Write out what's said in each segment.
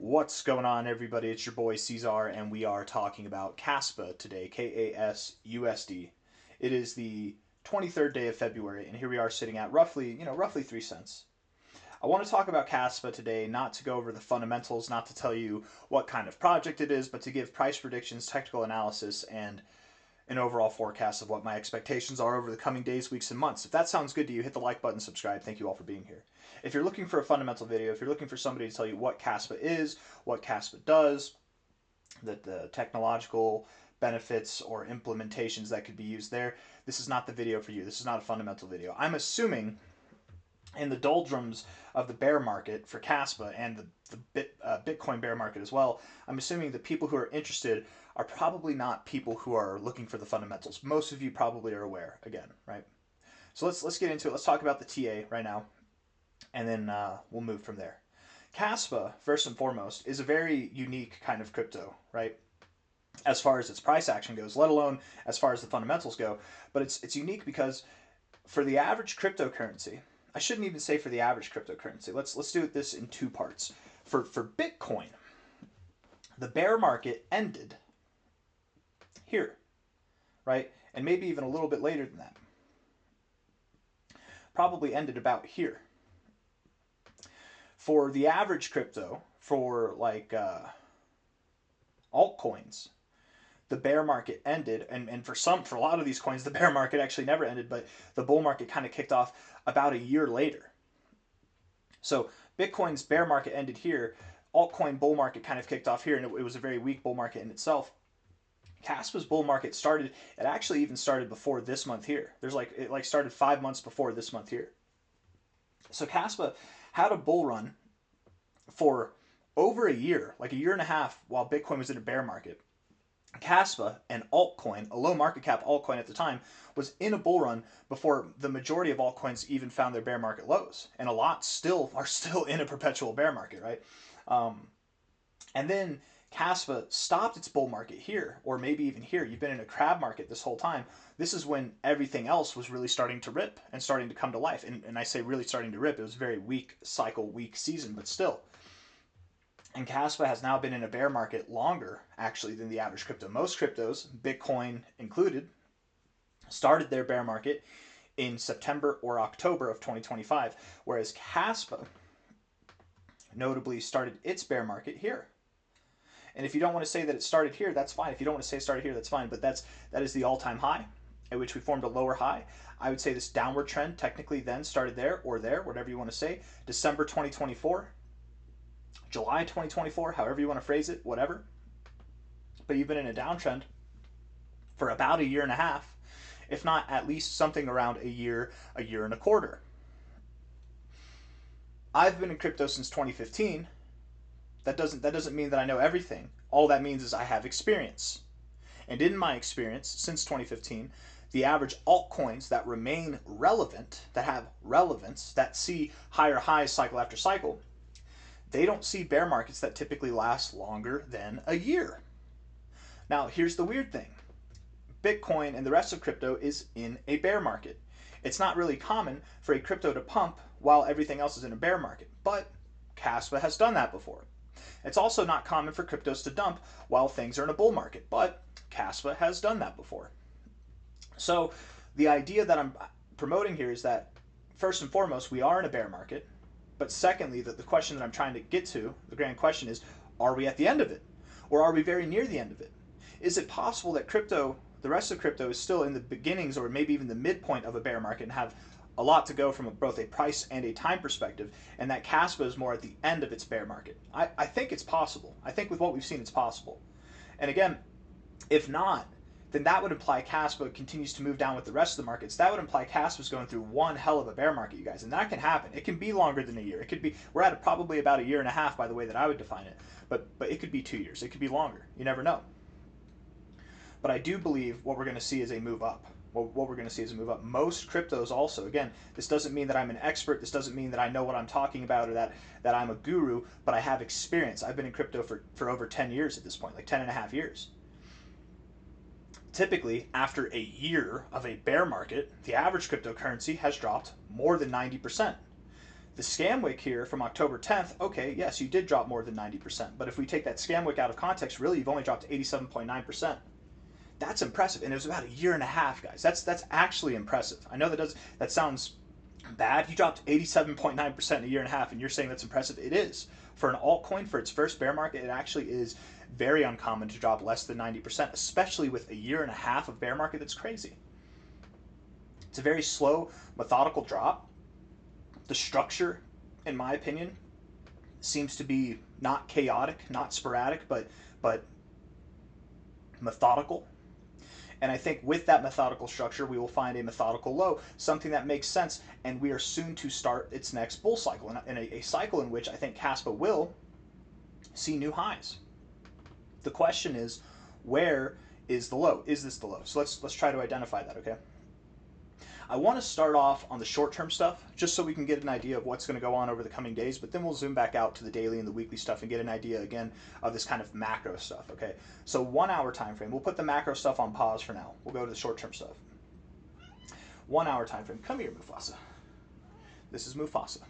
What's going on, everybody? It's your boy C-Zar, and we are talking about Kaspa today, KAS USD. It is the 23rd day of February, and here we are sitting at roughly 3 cents. I want to talk about Kaspa today, not to go over the fundamentals, not to tell you what kind of project it is, but to give price predictions, technical analysis, and an overall forecast of what my expectations are over the coming days, weeks, and months. If that sounds good to you, hit the like button, subscribe. Thank you all for being here. If you're looking for a fundamental video, if you're looking for somebody to tell you what Kaspa is, what Kaspa does, the technological benefits or implementations that could be used there, this is not the video for you. This is not a fundamental video. I'm assuming in the doldrums of the bear market for Kaspa and the Bitcoin bear market as well, I'm assuming the people who are interested are probably not people who are looking for the fundamentals. Most of you probably are aware, again, right? So let's get into it. Let's talk about the TA right now, and then we'll move from there. Kaspa, first and foremost, is a very unique kind of crypto, right? As far as its price action goes, let alone as far as the fundamentals go. But it's unique because for the average cryptocurrency, I shouldn't even say for the average cryptocurrency. Let's do this in two parts. For Bitcoin, the bear market ended here, right? And maybe even a little bit later than that. Probably ended about here. For the average crypto, for like altcoins, the bear market ended, and for a lot of these coins, the bear market actually never ended, but the bull market kind of kicked off about a year later. So Bitcoin's bear market ended here, altcoin bull market kind of kicked off here, and it was a very weak bull market in itself. Kaspa's bull market started, it actually even started before this month here. It started 5 months before this month here. So Kaspa had a bull run for over a year, like a year and a half, while Bitcoin was in a bear market. Kaspa, an altcoin, a low market cap altcoin at the time, was in a bull run before the majority of altcoins even found their bear market lows, and a lot are still in a perpetual bear market, right? And then Kaspa stopped its bull market here, or maybe even here. You've been in a crab market this whole time. This is when everything else was really starting to rip and starting to come to life. And I say really starting to rip. It was a very weak cycle, weak season, but still. And Kaspa has now been in a bear market longer, actually, than the average crypto. Most cryptos, Bitcoin included, started their bear market in September or October of 2025, whereas Kaspa notably started its bear market here. And if you don't want to say that it started here, that's fine. If you don't want to say it started here, that's fine. But that is the all-time high at which we formed a lower high. I would say this downward trend technically then started there or there, whatever you want to say. December 2024, July 2024, however you want to phrase it, whatever. But you've been in a downtrend for about a year and a half, if not at least something around a year and a quarter. I've been in crypto since 2015. That doesn't mean that I know everything. All that means is I have experience. And in my experience, since 2015, the average altcoins that remain relevant, that have relevance, that see higher highs cycle after cycle, they don't see bear markets that typically last longer than a year. Now, here's the weird thing. Bitcoin and the rest of crypto is in a bear market. It's not really common for a crypto to pump while everything else is in a bear market, but Kaspa has done that before. It's also not common for cryptos to dump while things are in a bull market, but Kaspa has done that before. So the idea that I'm promoting here is that, first and foremost, we are in a bear market, but secondly, the question that I'm trying to get to, the grand question is, are we at the end of it? Or are we very near the end of it? Is it possible that crypto, the rest of crypto, is still in the beginnings or maybe even the midpoint of a bear market and have a lot to go from both a price and a time perspective, and that Kaspa is more at the end of its bear market? I think it's possible. I think with what we've seen, it's possible. And again, if not, then that would imply Kaspa continues to move down with the rest of the markets. That would imply Kaspa is going through one hell of a bear market, you guys, and that can happen. It can be longer than a year. It could be, we're at probably about a year and a half by the way that I would define it, but it could be 2 years. It could be longer. You never know. But I do believe what we're going to see is a move up. What we're going to see is a move up. Most cryptos also, again, this doesn't mean that I'm an expert. This doesn't mean that I know what I'm talking about or that I'm a guru, but I have experience. I've been in crypto for over 10 years at this point, like 10 and a half years. Typically, after a year of a bear market, the average cryptocurrency has dropped more than 90%. The scam wick here from October 10th, okay, yes, you did drop more than 90%. But if we take that scam wick out of context, really, you've only dropped 87.9%. That's impressive. And it was about a year and a half, guys. That's actually impressive. I know that sounds bad. You dropped 87.9% in a year and a half, and you're saying that's impressive. It is. For an altcoin, for its first bear market, it actually is very uncommon to drop less than 90%, especially with a year and a half of bear market. That's crazy. It's a very slow, methodical drop. The structure, in my opinion, seems to be not chaotic, not sporadic, but methodical. And I think with that methodical structure, we will find a methodical low, something that makes sense, and we are soon to start its next bull cycle, in a cycle in which I think Kaspa will see new highs. The question is, where is the low? Is this the low? So let's try to identify that, okay? I want to start off on the short-term stuff, just so we can get an idea of what's going to go on over the coming days, but then we'll zoom back out to the daily and the weekly stuff and get an idea, again, of this kind of macro stuff, okay? So 1 hour time frame. We'll put the macro stuff on pause for now. We'll go to the short-term stuff. 1 hour time frame. Come here, Mufasa. This is Mufasa.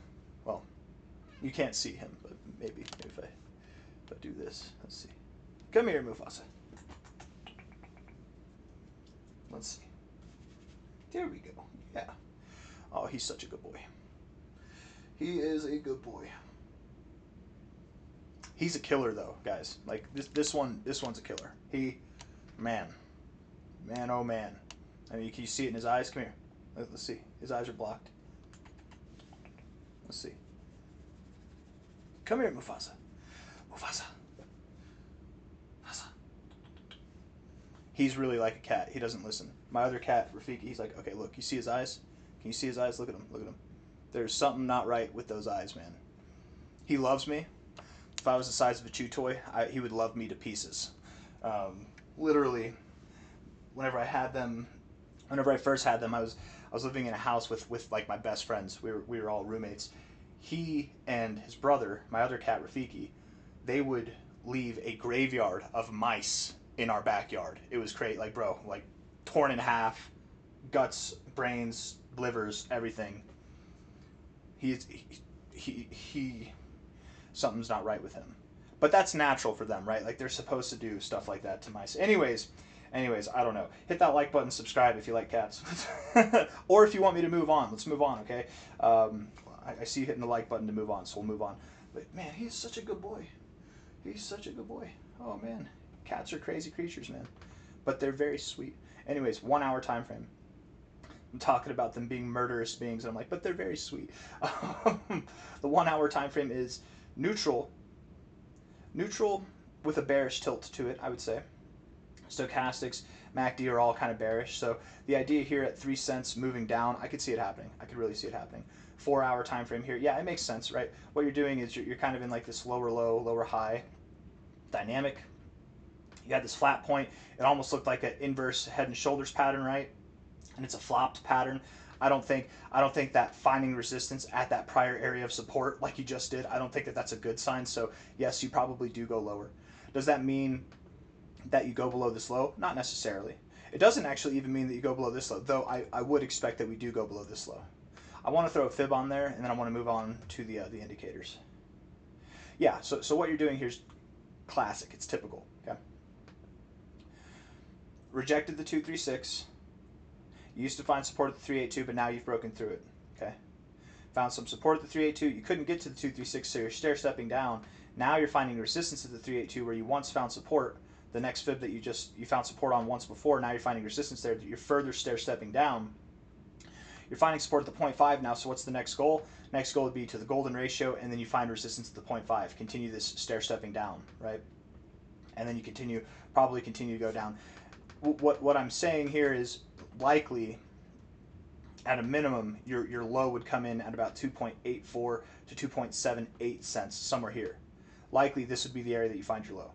Well, you can't see him, but maybe if I do this. Let's see. Come here, Mufasa. Let's see. There we go. Yeah. Oh, he's such a good boy. He is a good boy. He's a killer, though, guys. Like this one's a killer. Man, oh man. I mean, can you see it in his eyes? Come here. Let's see. His eyes are blocked. Let's see. Come here, Mufasa. Mufasa. He's really like a cat. He doesn't listen. My other cat, Rafiki, he's like, okay, look, you see his eyes? Can you see his eyes? Look at him. Look at him. There's something not right with those eyes, man. He loves me. If I was the size of a chew toy, he would love me to pieces. Literally, whenever I first had them, I was living in a house with like my best friends. We were all roommates. He and his brother, my other cat, Rafiki, they would leave a graveyard of mice in our backyard. It was great, like, bro, like torn in half, guts, brains, livers, everything. He something's not right with him. But that's natural for them, right? Like, they're supposed to do stuff like that to mice. Anyways, I don't know. Hit that like button, subscribe if you like cats. Or if you want me to move on. Let's move on, okay? I see you hitting the like button to move on, so we'll move on. But, man, he's such a good boy. He's such a good boy. Oh, man. Cats are crazy creatures, man. But they're very sweet. Anyways, 1 hour time frame. I'm talking about them being murderous beings, and I'm like, but they're very sweet. The 1 hour time frame is neutral with a bearish tilt to it, I would say. Stochastics, MACD are all kind of bearish. So the idea here at 3 cents moving down, I could see it happening. I could really see it happening. 4 hour time frame here, yeah, it makes sense, right? What you're doing is you're kind of in like this lower low, lower high dynamic. You had this flat point. It almost looked like an inverse head and shoulders pattern, right? And it's a flopped pattern. I don't think that finding resistance at that prior area of support like you just did, I don't think that that's a good sign. So yes, you probably do go lower. Does that mean that you go below this low? Not necessarily. It doesn't actually even mean that you go below this low, though I would expect that we do go below this low. I want to throw a fib on there, and then I want to move on to the indicators. Yeah, so what you're doing here is classic. It's typical, okay? Rejected the 236. You used to find support at the 382, but now you've broken through it, okay? Found some support at the 382. You couldn't get to the 236, so you're stair-stepping down. Now you're finding resistance at the 382 where you once found support. The next fib that you found support on once before, now you're finding resistance there. You're further stair-stepping down. You're finding support at the 0.5 now, so what's the next goal? Next goal would be to the golden ratio, and then you find resistance at the 0.5. Continue this stair-stepping down, right? And then you probably continue to go down. What I'm saying here is likely, at a minimum, your low would come in at about 2.84 to 2.78 cents, somewhere here. Likely, this would be the area that you find your low.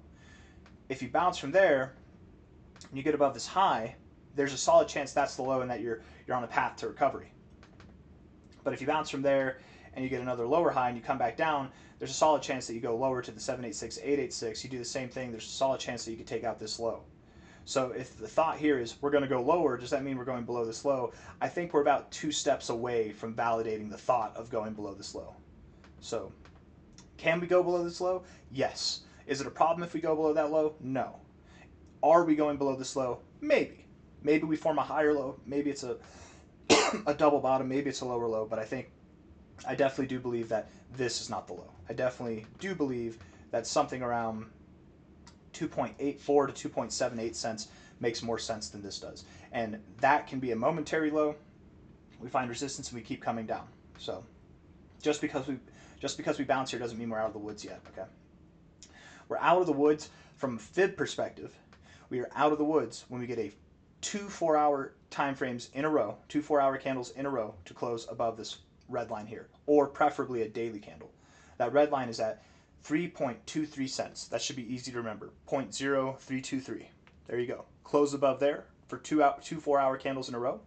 If you bounce from there, and you get above this high, there's a solid chance that's the low and that you're on a path to recovery. But if you bounce from there and you get another lower high and you come back down, there's a solid chance that you go lower to the 786, 886. You do the same thing, there's a solid chance that you could take out this low. So if the thought here is we're going to go lower, does that mean we're going below this low? I think we're about 2 steps away from validating the thought of going below this low. So can we go below this low? Yes. Is it a problem if we go below that low? No. Are we going below this low? Maybe. Maybe we form a higher low. Maybe it's a double bottom. Maybe it's a lower low. But I definitely do believe that this is not the low. I definitely do believe that something around 2.84 to 2.78 cents makes more sense than this does. And that can be a momentary low. We find resistance and we keep coming down. So just because we bounce here doesn't mean we're out of the woods yet, okay? We're out of the woods from a fib perspective. We are out of the woods when we get a 2 4-hour time frames in a row, 2 4-hour candles in a row to close above this red line here, or preferably a daily candle. That red line is at 3.23 cents. That should be easy to remember. 0.0323. There you go. Close above there for 2 4-hour candles in a row,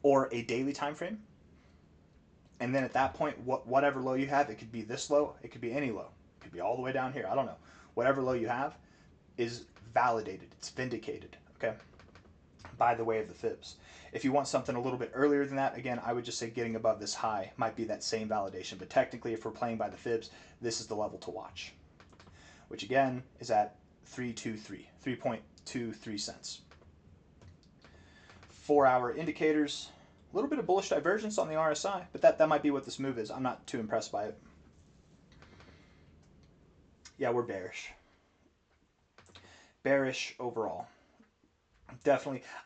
or a daily time frame. And then at that point, whatever low you have, it could be this low, it could be any low, it could be all the way down here. I don't know. Whatever low you have is validated. It's vindicated. Okay. By the way of the fibs. If you want something a little bit earlier than that, again, I would just say getting above this high might be that same validation. But technically, if we're playing by the fibs, this is the level to watch, which again is at 3.23 cents. 4-hour indicators, a little bit of bullish divergence on the RSI, but that might be what this move is. I'm not too impressed by it. Yeah, we're bearish. Bearish overall.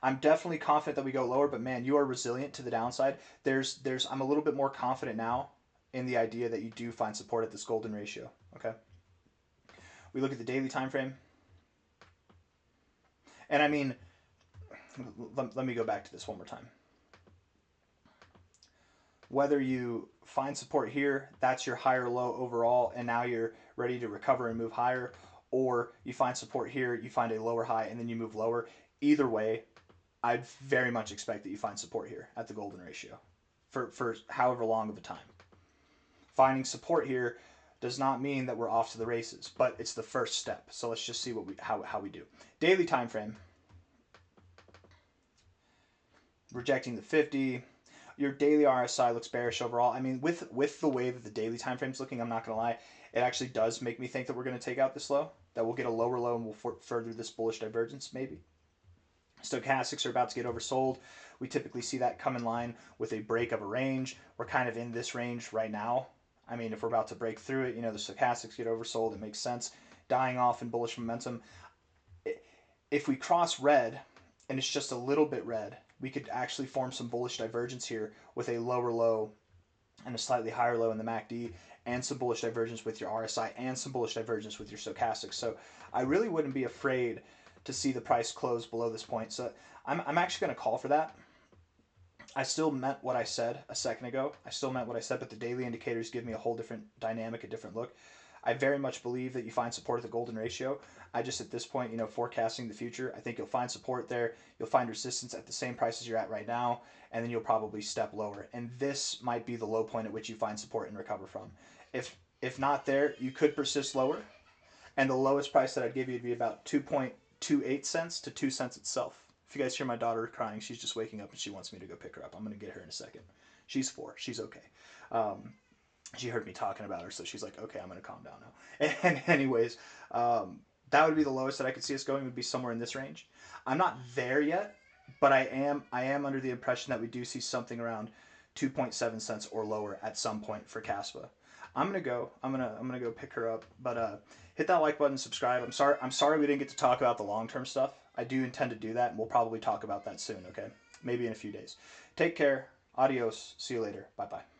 I'm definitely confident that we go lower, but man, you are resilient to the downside. I'm a little bit more confident now in the idea that you do find support at this golden ratio. Okay. We look at the daily time frame. And I mean, let me go back to this one more time. Whether you find support here, that's your higher low overall, and now you're ready to recover and move higher, or you find support here, you find a lower high, and then you move lower. Either way, I'd very much expect that you find support here at the golden ratio for however long of a time. Finding support here does not mean that we're off to the races, but it's the first step. So let's just see how we do. Daily time frame. Rejecting the 50. Your daily RSI looks bearish overall. I mean, with the way that the daily time frame's looking, I'm not going to lie, it actually does make me think that we're going to take out this low, that we'll get a lower low and we'll further this bullish divergence, maybe. Stochastics are about to get oversold. We typically see that come in line with a break of a range. We're kind of in this range right now. I mean, if we're about to break through it, the stochastics get oversold. It makes sense. Dying off in bullish momentum. If we cross red, and it's just a little bit red, we could actually form some bullish divergence here with a lower low and a slightly higher low in the MACD, and some bullish divergence with your RSI, and some bullish divergence with your stochastics. So I really wouldn't be afraid to see the price close below this point. So I'm actually going to call for that. I still meant what I said a second ago. I still meant what I said, but the daily indicators give me a whole different dynamic, a different look. I very much believe that you find support at the golden ratio. I just, at this point, forecasting the future, I think you'll find support there. You'll find resistance at the same prices you're at right now, and then you'll probably step lower. And this might be the low point at which you find support and recover from. If not there, you could persist lower, and the lowest price that I'd give you would be about 2.28 cents to 2 cents itself. If you guys hear my daughter crying, she's just waking up and she wants me to go pick her up. I'm going to get her in a second. She's 4. She's okay. She heard me talking about her, so she's like, okay, I'm going to calm down now. And anyways, that would be the lowest that I could see us going, would be somewhere in this range. I'm not there yet, but I am under the impression that we do see something around 2.7 cents or lower at some point for Kaspa. I'm gonna go pick her up, but hit that like button, subscribe. I'm sorry we didn't get to talk about the long-term stuff. I do intend to do that, and we'll probably talk about that soon, okay? Maybe in a few days. Take care. Adios. See you later. Bye-bye.